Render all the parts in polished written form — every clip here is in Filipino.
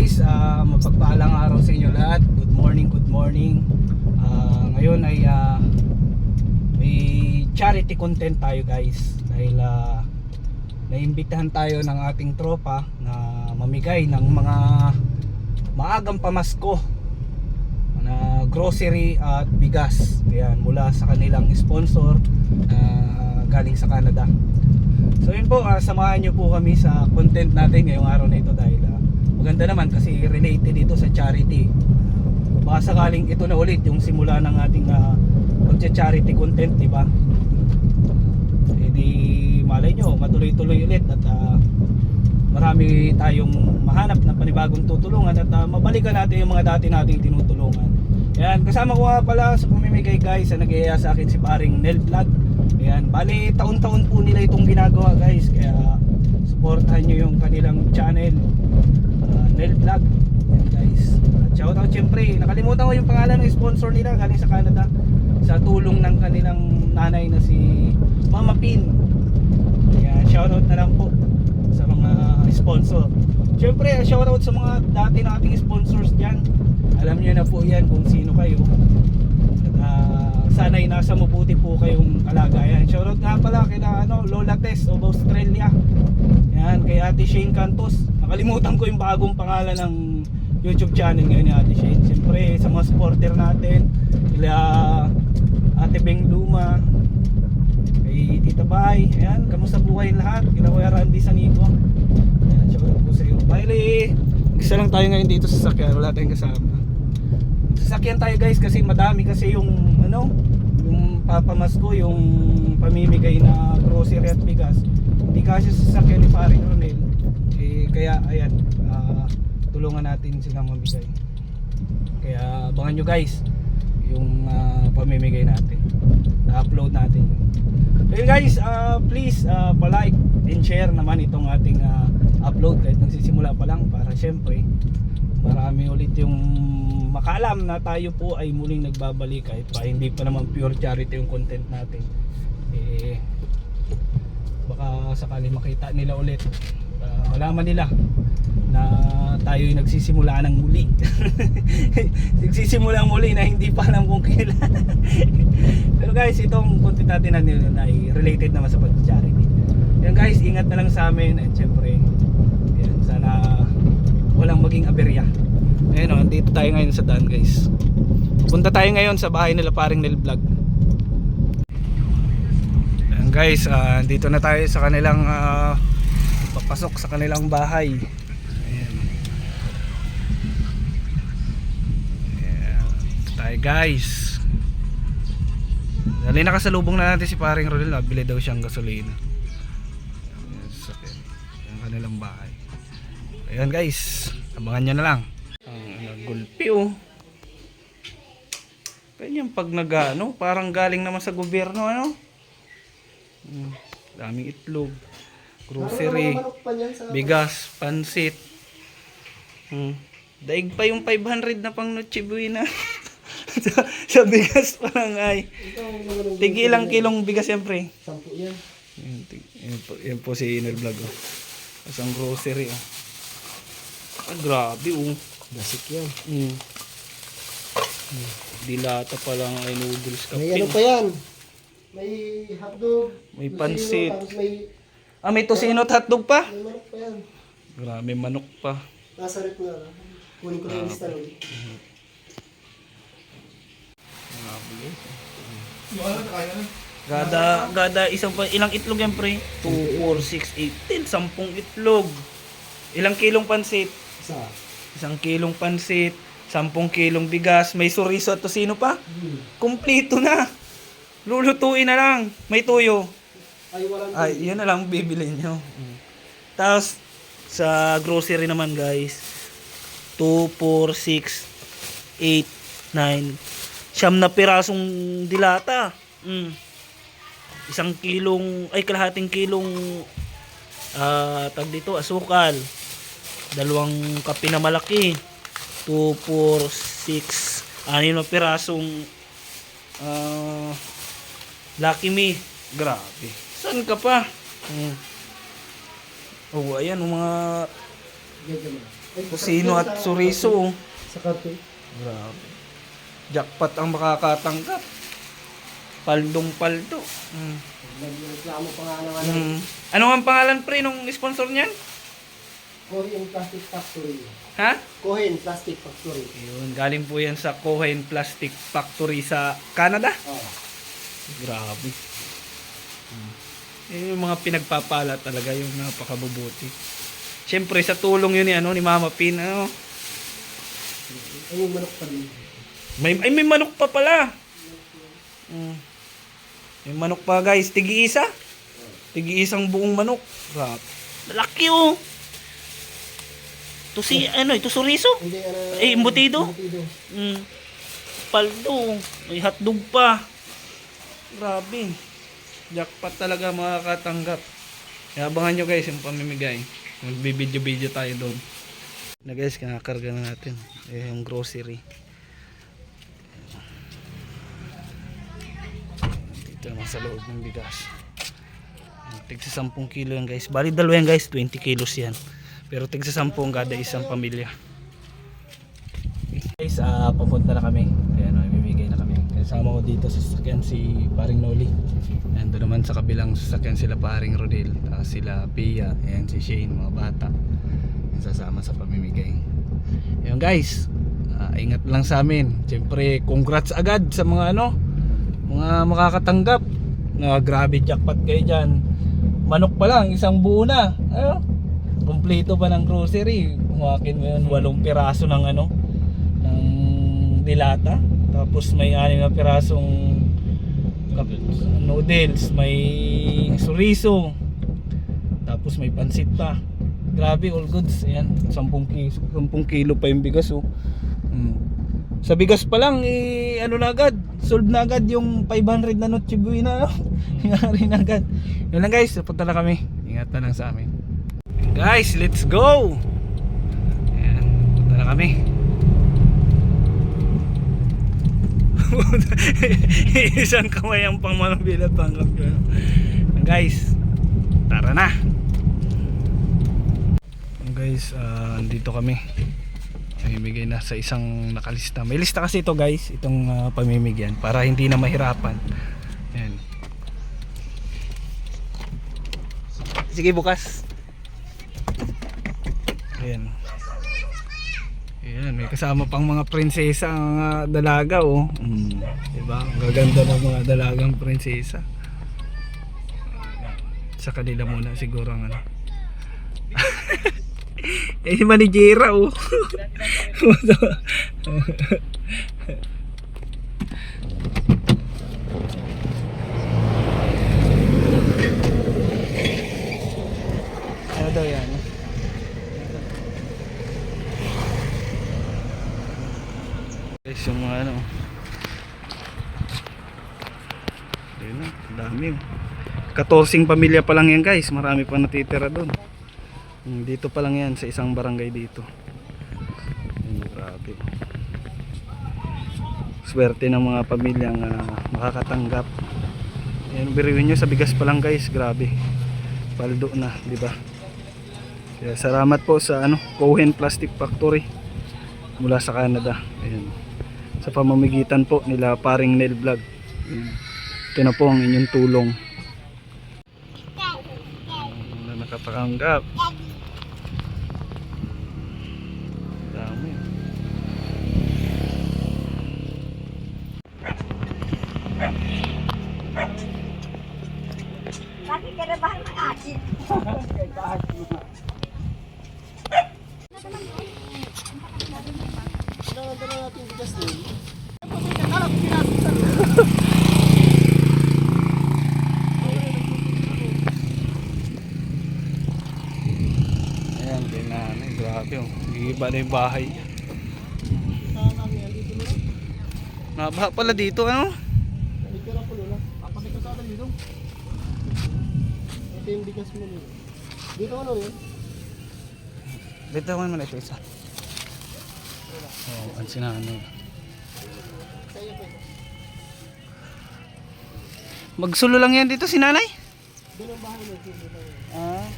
guys, mapagpaalang araw sa inyo lahat. Good morning, good morning. Ngayon ay may charity content tayo guys. Dahil naimbitahan tayo ng ating tropa na mamigay ng mga maagang pamasko na grocery at bigas. Ayan, mula sa kanilang sponsor galing sa Canada. So yun po, samahan nyo po kami sa content natin ngayong araw na ito dahil maganda naman kasi related ito sa charity. Baka sakaling ito na ulit yung simula ng ating pagcha-charity content, di ba? E di malay nyo, matuloy-tuloy ulit at marami tayong mahanap na panibagong tutulungan at mabalikan natin yung mga dati nating tinutulungan. Ayan, kasama ko nga pala sa pumimigay guys, nag-iaya sa akin si paring Nel Vlog. Ayan, bali taon-taon po nila itong ginagawa guys, kaya supportahan nyo yung kanilang channel, Nel Vlog. Ayan guys, shoutout syempre, nakalimutan ko yung pangalan ng sponsor nila galing sa Canada, sa tulong ng kanilang nanay na si Mama Pin. Ayan, shoutout na lang po sa mga sponsor. Syempre, shoutout sa mga dati nating sponsors dyan. Alam nyo na po yan kung sino kayo. At sana'y nasa mabuti po kayong kalagayan. Shoutout nga pala kina Lola Tess of Australia. Yan, kay Ate Shane Cantos. Nakalimutan ko yung bagong pangalan ng YouTube channel ngayon ni Ate Shane. Siyempre sa mga supporter natin, kila Ate Beng Luma, kay Tita Bay. Ayan, kamusta po kayo lahat? Kila Kuya Randy Sanico. Ayan, shoutout po sa iyo. Bye, isa lang tayo ngayon dito sa sakyan, wala tayong kasama. Sasakyan tayo guys kasi madami kasi yung yung papamasko, yung pamimigay na grocery at bigas. Hindi kasi sasakyan ni paring Ronel. Kaya ayan, tulungan natin silang mamigay. Kaya abangan nyo guys yung pamimigay natin. Na-upload natin. Ayun guys, please pa-like and share naman itong ating upload kahit nagsisimula pa lang para syempre marami ulit yung makaalam na tayo po ay muling nagbabalik kahit pa hindi pa naman pure charity yung content natin. Baka sakali makita nila ulit, malaman nila na tayo ay nagsisimula ng muli. Nagsisimula muli na hindi pa alam kung kailan. Pero guys, itong content natin ay related naman sa pag-charity. Yan guys, ingat na lang sa amin at syempre yan, sana walang maging aberya. Ayun o, andito tayo ngayon sa daan guys. Punta tayo ngayon sa bahay nila paring Nel Vlog. Ayan guys, andito na tayo sa kanilang papasok sa kanilang bahay. Ayan. Ayan. Tayo guys. Dali nakasalubong na natin si paring Rodel, bili daw siyang gasolina. Ayan kanilang bahay. Ayan guys, abangan nyo na lang. Gulpi oh. Ganyan pag parang galing naman sa gobyerno daming itlog, grocery, bigas, pansit. Daig pa yung 500 na pang Noche Buena. sa bigas pa lang ay. Tigi ilang kilong bigas siyempre? 10 yan. Yan po si Nel Vlog oh. Isang grocery oh. Grabe oh. Basic yan. Dilata pa lang ay noodles ka. May ano pa yan? May hotdog. May pansit. May May tosino at hotdog pa? may manok pa yan. Grabe, manok pa. Nasa rep na. Kunin ko na yung lista nun. Gada ilang itlog yan pre? 2, 4, 6, 8, 10, 10 itlog. Ilang kilong pansit? Isa. 1 kilong pansit, 10 kilong bigas, may suriso at tosino pa. Kumplito na. Lulutuin na lang. May tuyo. Ay, yun na lang bibili nyo. Tapos, sa grocery naman guys, 2, 4, 6, 8, 9, siyam na pirasong dilata. 1 kilong, kalahating kilong tag dito, asukal. 2 kape na malaki. 2, 4, 6, 6 na pirasong Lucky Me. Grabe. Saan ka pa? Oh, ayan, mga Kusino at suriso. Sa karton. Grabe. Jackpot ang makakatanggap. Paldong paldo. Nagreklamo pa nga naman. Ano ang pangalan pre nung sponsor niyan? Cohen Plastic Factory. Ha? Cohen Plastic Factory. Yun, galing po yan sa Cohen Plastic Factory sa Canada. Oh. Grabe. Yung mga pinagpapala talaga yung napakabubuti. Siyempre sa tulong yun ni Mama Pin, Ay, yung manok pa din. may manok pa pala. May manok pa guys, tig-iisa. Tig-iisang buong manok. Grabe. Laki oh. Ito suriso. Hindi, Embutido. Embutido. Paldo. May hotdog pa. Grabe. Jackpot talaga makakatanggap. Kaya abangan nyo guys yung pamimigay. Magbibideo-video tayo doon. Na guys, kinakarga na natin. Yung grocery. Dito naman sa loob ng bigas. Tigsa 10 kilo yan guys. Bali dalawa yan guys, 20 kilos yan. Pero tigsa 10 kada isang pamilya. Guys, papunta na kami. Ayan, ibibigay na kami. Kasama ko dito sa sasakyan si Paring Noli. Ayan, doon naman sa kabilang sasakyan sila Paring Rodel. Sila Pia, ayan si Shane, mga bata. Ayan, sasama sa pamimigay. Ayan guys, ingat lang sa amin. Siyempre, congrats agad sa mga mga makakatanggap. Grabe jackpot kayo dyan. Manok pa lang, isang buo na. Kompleto pa ng grocery. Kumakin mo yun, 8 piraso ng ng dilata. Tapos may 6 na pirasong noodles, may suriso. Tapos may pansit pa. Grabe, all goods. Ayan, 10 kilo pa yung bigas Sa bigas pa lang, na agad. Solve na agad yung 500 na Noche Buena. Nangyari na agad. Yun lang guys, punta na kami. Ingat na lang sa amin. Guys, let's go! Ayan, punta na kami. Isang kamay ang pangmamabila tanggap ko. Guys, tara na! Guys, andito kami. Pamimigay na sa isang nakalista. May lista kasi ito guys, itong pamimigyan para hindi na mahirapan. Ayan. Sige bukas. Ayan. Ayan, may kasama pang mga prinsesa ang dalaga diba? Ang gaganda ng mga dalagang prinsesa. Sa kanila muna siguro ang si manijera ano daw yan? Guys, yung mga ayun na, dami 14 pamilya pa lang yan guys, marami pa natitira doon. Dito pa lang yan sa isang barangay dito. Grabe. Swerte ng mga pamilyang makakatanggap. Ayan, biriwin nyo sa bigas pa lang guys, grabe. Paldo na, di ba? Kaya salamat po sa Cohen Plastic Factory mula sa Canada. Ayan. Sa pamamagitan po nila Paring Nel Vlog. Ito na po ang inyong tulong. Na nakatanggap. Dami. Bakit ka na ba ang akin? Dala natin bigas din. Ayan, tingnan. Grabe iba na yung bahay. Nabaha pala dito Ito yung bigas mo nila. Dito yun? Dito mo na ito isa. Ang sinanay. Magsulo lang yan dito si nanay? Doon ang bahay mo. Ah.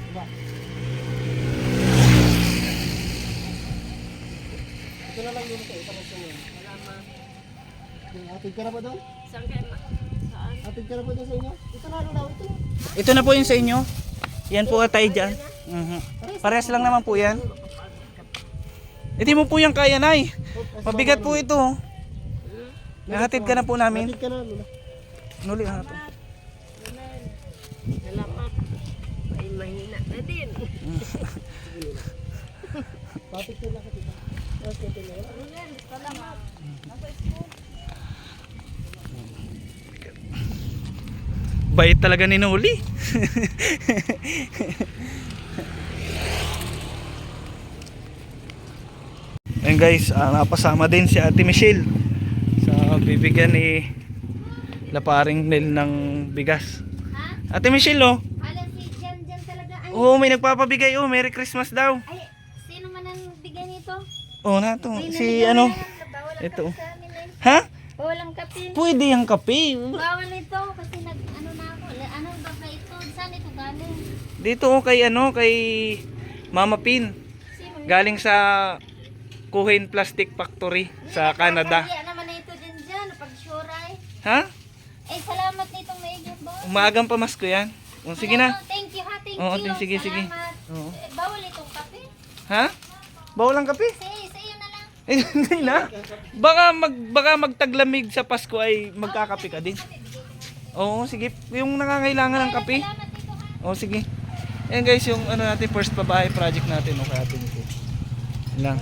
Diba? Ito na lang yun kayo. Pares na yun. Salamat. Atid ka na ba doon? Saan kayo saan? Atid ka na ba doon sa inyo? Ito na lang ito. Ito na po yun sa inyo. Yan po tayo dyan. Parehas lang naman po yan. Hindi mo po yan kaya, Nay. Mabigat po ito. Nahatid ka na po namin. Atid ka na, Lula. Nuli ha to. Salamat. Ay, mahina na din. Patid ka na ka dito. Salamat. Bait talaga ni Nuli. Ayun guys, napasama din si Ate Michelle sa bibigyan ni Laparing Nel ng bigas. Ate Michelle, oh. Alam si Jan talaga. Ay, Oo, may nagpapabigay. Oh, Merry Christmas daw. ay, sino man ang bigyan nito? Oh, na to. Ay, Si nabigyan ano? na lang. Bawal ang Ito. kape sa amin ay. Ha? Bawal ang kape. Pwede yung kape. Bawal ito kasi ano na ako. Ano ba ba ito? Saan ito galing? Dito oh, kay Mama Pin. Sino? Galing sa Kuhin Plastic Factory sa Canada. Kaya naman na ito dyan. Pag-sure ay. Ha? Ay, salamat nitong maigit ba? Umagang pamasko yan. O, sige na. Thank you ha, thank Oo, you. sige, sige. Salamat. Oo. Bawal itong kape. Ha? Bawal ang kape? Sa iyo na lang. Eh, hindi na. Baka magtaglamig sa Pasko ay magkakape ka din. Oo, sige. Yung nangangailangan ng kape. Salamat dito ha. Oo, sige. Ayan guys, yung ano natin, first babae project natin. Okay, atin ito. Yan lang.